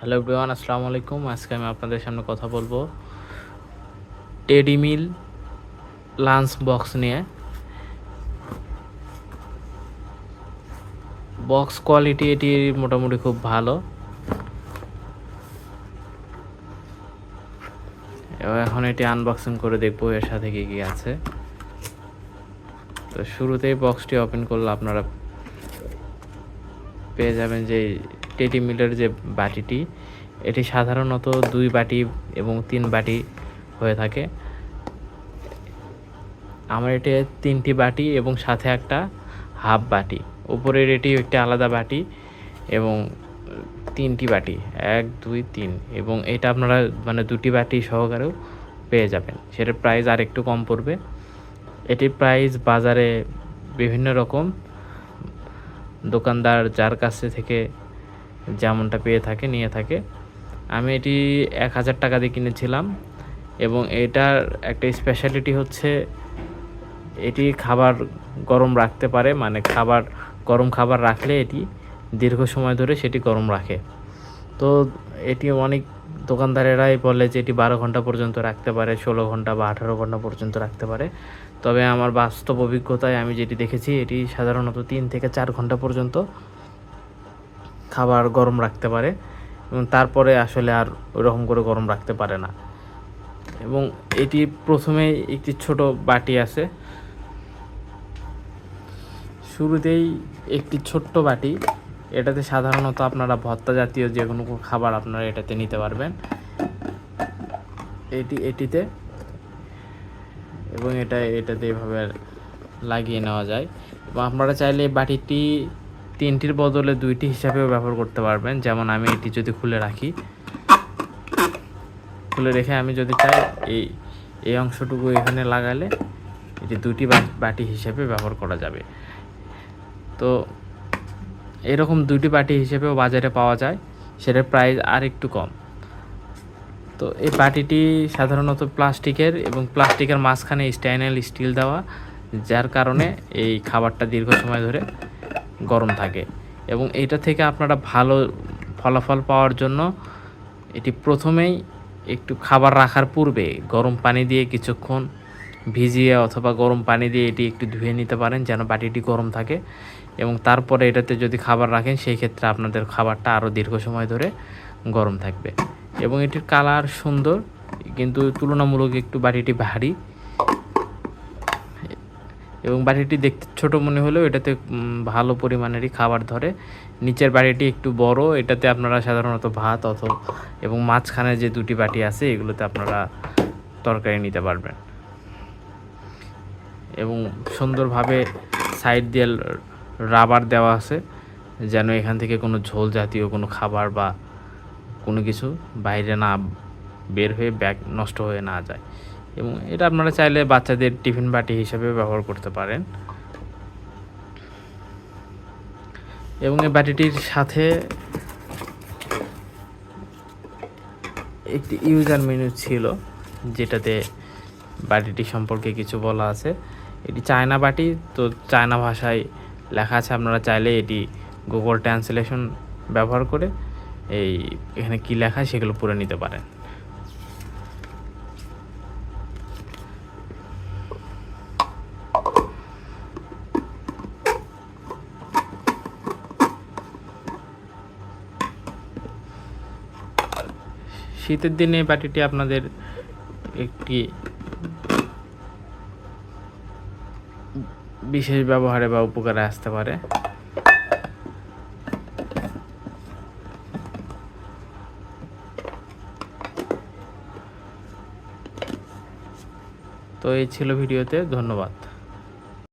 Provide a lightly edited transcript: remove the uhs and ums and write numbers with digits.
Hello everyone, আসসালামু আলাইকুম। আজকে আমি আপনাদের সামনে কথা বলবো টেডি মিল লাঞ্চ বক্স নিয়ে। বক্স কোয়ালিটি এটি মোটামুটি খুব ভালো। এখন এটি আনবক্সিং করে দেখবো এর সাথে কী কী আছে। তো শুরুতেই বক্সটি ওপেন করলে আপনারা পেয়ে যাবেন যে টেডি মিলের যে বাটিটি, এটি সাধারণত 2 বাটি এবং 3 বাটি হয়ে থাকে। আমার এটি 3টি বাটি এবং সাথে একটা হাফ বাটি, উপরের এটি একটি আলাদা বাটি এবং 3টি বাটি 1 2 3 এবং এটা আপনারা মানে 2টি বাটি সহকারেও পেয়ে যাবেন। সেটার প্রাইস আর একটু কম পড়বে। এটির প্রাইস বাজারে বিভিন্ন রকম দোকানদার যার কাছে থেকে যেমনটা পেয়ে থাকে নিয়ে থাকে। আমি এটি 1000 টাকা দিয়ে কিনেছিলাম এবং এটার একটা স্পেশালিটি হচ্ছে এটি খাবার গরম রাখতে পারে, মানে গরম খাবার রাখলে এটি দীর্ঘ সময় ধরে সেটি গরম রাখে। তো এটি অনেক দোকানদারেরাই বলে যে এটি 12 ঘন্টা পর্যন্ত রাখতে পারে, 16 ঘন্টা বা 18 ঘন্টা পর্যন্ত রাখতে পারে। তবে আমার বাস্তব অভিজ্ঞতায় আমি যেটি দেখেছি এটি সাধারণত 3 থেকে 4 ঘন্টা পর্যন্ত খাবার গরম রাখতে পারে এবং তারপরে আসলে আর ওইরকম করে গরম রাখতে পারে না। এবং এটি প্রথমে একটি ছোট বাটি আছে, শুরুতেই একটি ছোট্ট বাটি। এটাতে সাধারণত আপনারা ভর্তা জাতীয় যে কোনো খাবার আপনারা এটাতে নিতে পারবেন এটিতে, এবং এটাতে এভাবে লাগিয়ে নেওয়া যায়। এবং আপনারা চাইলে এই বাটিটি 3টির বদলে 2টি হিসাবেও ব্যবহার করতে পারবেন। যেমন আমি এটি যদি খুলে রেখে আমি যদি চাই এই অংশটুকু এখানে লাগালে এটি 2টি বাটি হিসেবে ব্যবহার করা যাবে। তো এরকম 2টি বাটি হিসেবেও বাজারে পাওয়া যায়, সেটার প্রাইস আর একটু কম। তো এই বাটিটি সাধারণত প্লাস্টিকের এবং প্লাস্টিকের মাঝখানে স্টেইনলেস স্টিল দেওয়া, যার কারণে এই খাবারটা দীর্ঘ সময় ধরে গরম থাকে। এবং এটা থেকে আপনারা ভালো ফলাফল পাওয়ার জন্য এটি প্রথমেই একটু খাবার রাখার পূর্বে গরম পানি দিয়ে কিছুক্ষণ ভিজিয়ে অথবা গরম পানি দিয়ে এটি একটু ধুয়ে নিতে পারেন যেন বাটিটি গরম থাকে। এবং তারপরে এটাতে যদি খাবার রাখেন সেই ক্ষেত্রে আপনাদের খাবারটা আরও দীর্ঘ সময় ধরে গরম থাকবে। এবং এটির কালার সুন্দর, কিন্তু তুলনামূলক একটু বাটিটি ভারী এবং বাটিটি দেখতে ছোট মনে হলেও এটাতে ভালো পরিমাণেরই খাবার ধরে। নিচের বাটিটি একটু বড়, এটাতে আপনারা সাধারণত ভাত এবং মাঝখানে যে 2টি বাটি আছে এগুলোতে আপনারা তরকারি নিতে পারবেন। এবং সুন্দরভাবে সাইড দিয়ে রাবার দেওয়া আছে যেন এখান থেকে কোনো ঝোল জাতীয় কোনো খাবার বা কোনো কিছু বাইরে না বের হয়ে ব্যাগ নষ্ট হয়ে না যায়। এবং এটা আপনারা চাইলে বাচ্চাদের টিফিন বাটি হিসেবে ব্যবহার করতে পারেন। এবং এই বাটিটির সাথে একটি ইউজার মেনু ছিল যেটাতে বাটিটি সম্পর্কে কিছু বলা আছে। এটি চায়না বাটি, তো চায়না ভাষায় লেখা আছে। আপনারা চাইলে এটি গুগল ট্রান্সলেশন ব্যবহার করে এখানে কি লেখা সেগুলো পড়ে নিতে পারেন। শীতের দিনে বাটিটি আপনাদের একটি বিশেষ ব্যবহারে বা উপকারে আসতে পারে। তো এই ছিল ভিডিওতে, ধন্যবাদ।